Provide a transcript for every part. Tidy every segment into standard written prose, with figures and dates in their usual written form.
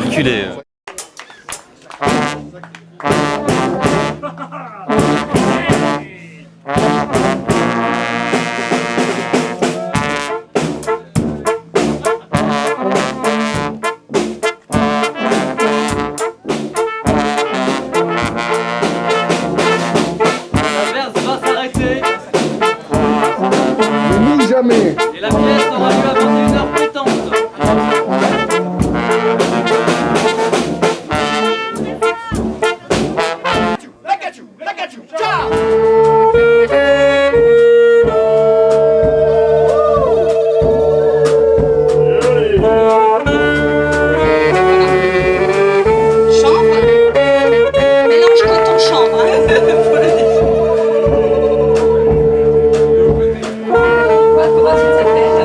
circuler. Jamais. Et la pièce aura lieu à 21h pétante. Chambre. Mélange coton chambre. Comment tu t'appelles?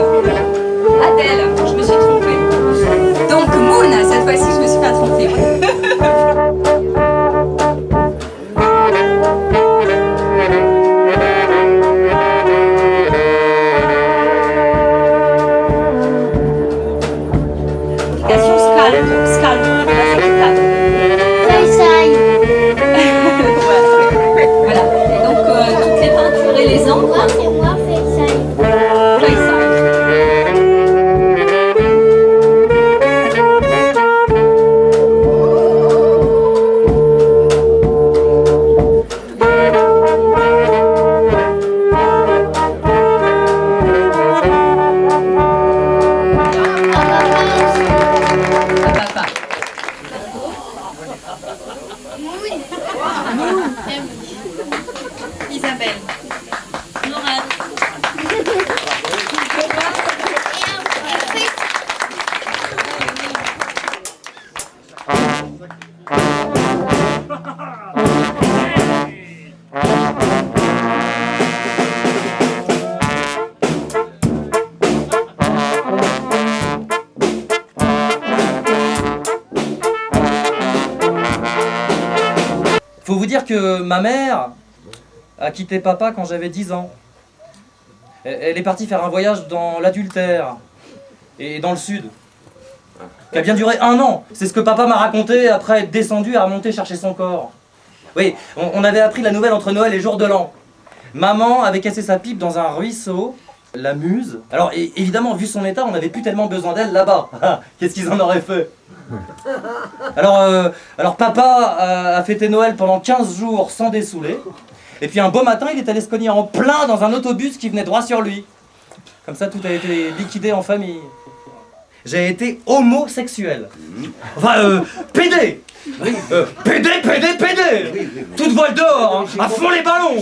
Adèle, je me suis trompée. Donc Moon, cette fois-ci je me suis pas trompée. Application Scalp, là c'est Kitad. Voilà. Et donc toutes les peintures et les encres. Isabelle. Laurent. Faut vous dire que ma mère a quitté papa quand j'avais 10 ans. Elle est partie faire un voyage dans l'adultère et dans le sud. Qui a bien duré 1 an. C'est ce que papa m'a raconté après être descendu et remonter chercher son corps. Oui, on avait appris la nouvelle entre Noël et jour de l'an. Maman avait cassé sa pipe dans un ruisseau, la Muse. Alors évidemment, vu son état, on n'avait plus tellement besoin d'elle là-bas. Qu'est-ce qu'ils en auraient fait? Alors papa a fêté Noël pendant 15 jours sans dessouler. Et puis un beau matin, il est allé se cogner en plein dans un autobus qui venait droit sur lui. Comme ça, tout a été liquidé en famille. J'ai été homosexuel. Enfin, pédé. Pédé. Toute voile dehors, hein, à fond les ballons.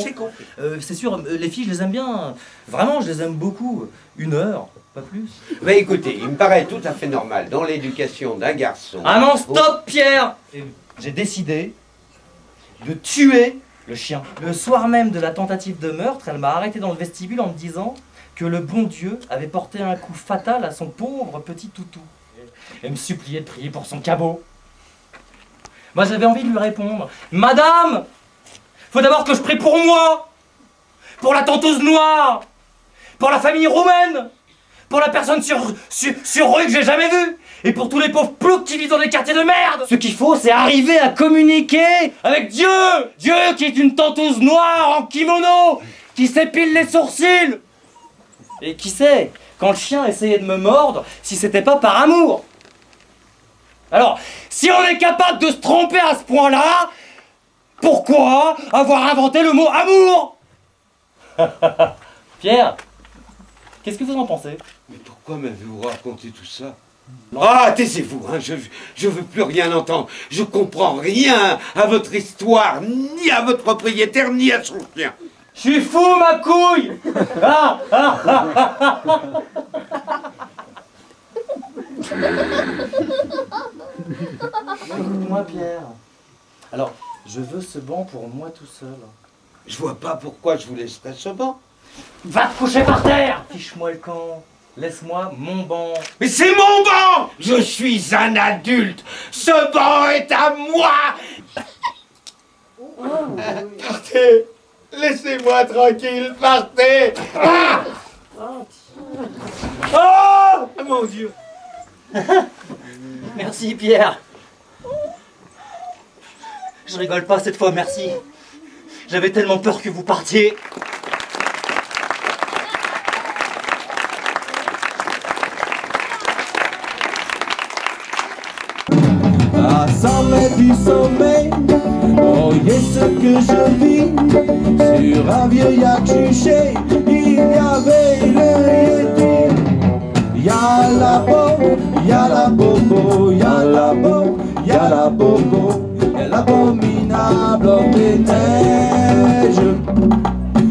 C'est sûr, les filles, je les aime bien. Vraiment, je les aime beaucoup. 1 heure, pas plus. Mais écoutez, il me paraît tout à fait normal dans l'éducation d'un garçon. Ah non, stop, Pierre. J'ai décidé de tuer le chien. Le soir même de la tentative de meurtre, elle m'a arrêté dans le vestibule en me disant que le bon Dieu avait porté un coup fatal à son pauvre petit toutou. Elle me suppliait de prier pour son cabot. Moi j'avais envie de lui répondre: Madame, faut d'abord que je prie pour moi, pour la tenteuse noire, pour la famille roumaine, pour la personne sur rue que j'ai jamais vue, et pour tous les pauvres ploucs qui vivent dans des quartiers de merde. Ce qu'il faut, c'est arriver à communiquer avec Dieu. Dieu qui est une tenteuse noire en kimono, qui s'épile les sourcils. Et qui sait, quand le chien essayait de me mordre, si c'était pas par amour. Alors, si on est capable de se tromper à ce point-là, pourquoi avoir inventé le mot amour? Pierre, qu'est-ce que vous en pensez? Mais pourquoi m'avez-vous raconté tout ça? Ah, taisez-vous, hein, je veux plus rien entendre. Je comprends rien à votre histoire, ni à votre propriétaire, ni à son chien. Je suis fou, ma couille. Écoute-moi, Pierre. Alors, je veux ce banc pour moi tout seul. Je vois pas pourquoi je vous laisserais ce banc. Va te coucher par terre. Fiche-moi le camp. Laisse-moi mon banc. Mais c'est mon banc! Je suis un adulte. Ce banc est à moi. Partez. Laissez-moi tranquille. Partez. Ah! Oh, mon Dieu. Merci Pierre. Je rigole pas cette fois, merci. J'avais tellement peur que vous partiez. À 100 mètres du sommet, voyez ce que je vis. Sur un vieux yacht juché, il y avait le Yéti. Y'a la bobo, y'a la bobo, y'a la bobo, y'a la bobo, y'a l'abominable homme des neiges.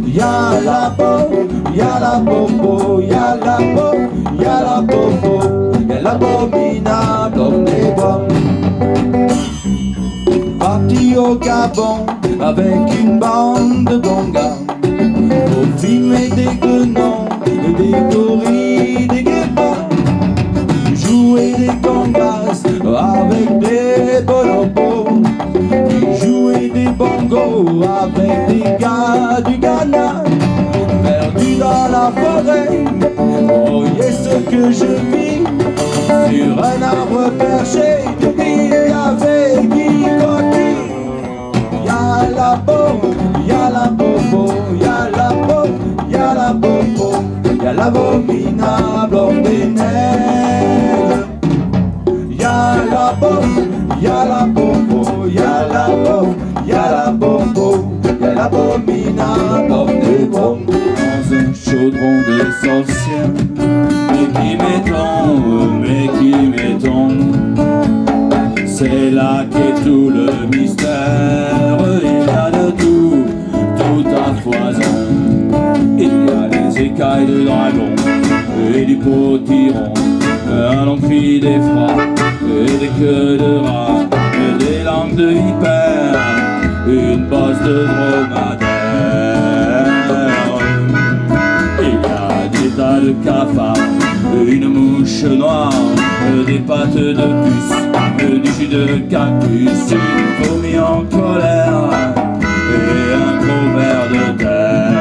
Y'a la bobo, y'a la bobo, y'a la bobo, y'a la bobo, y'a l'abominable homme des bombes. Parti au Gabon avec une bande de bons gars, pour filmer des guenons, des gorilles, des guépards, jouer des congas avec des bonobos, puis jouer des bongos avec des gars du Ghana. Perdu dans la forêt, voyez ce que je vis. Sur un arbre perché, il y avait Guy Coty. Y'a la bobo, y'a la bobo, y'a la bobo, y'a la bobo, y'a l'abominable homme des neiges. Y'a la bobo, y'a la bobo, y'a la bobo, y'a la bobo, y'a l'abominable homme des bombes. Dans un chaudron de sorcières, mais qui m'étonne, c'est là qu'est tout le mystère. Il y a de tout, tout à foison. Il y a des écailles de dragon et du potiron, un long cri d'effroi et des queues de rat, des langues de vipère, une bosse de dromadaire. Il y a des tas de cafards, une mouche noire, des pattes de puce, du jus de cactus, une fourmi en colère et un gros ver de terre.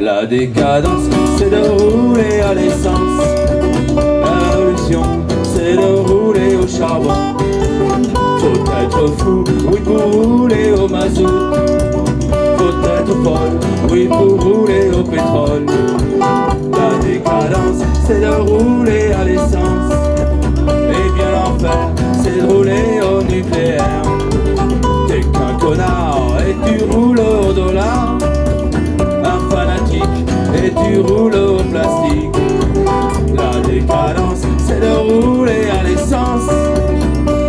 La décadence, c'est de rouler à l'essence. La révolution, c'est de rouler au charbon. Faut être fou, oui, pour rouler au mazout. Faut être folle, oui, pour rouler au pétrole. La décadence, c'est de rouler à l'essence. Et bien l'enfer, c'est de rouler au nucléaire. T'es qu'un connard et tu roules au dollar. Un fanatique et tu roules au plastique. La décadence, c'est de rouler à l'essence.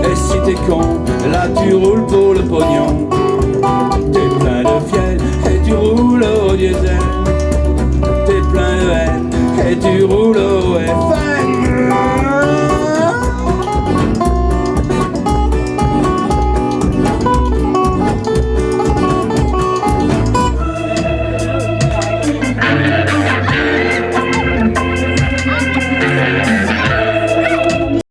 Et si t'es con, là tu roules pour le pognon. T'es plein de fiel et tu roules au diesel. T'es plein de haine et tu roules au FN.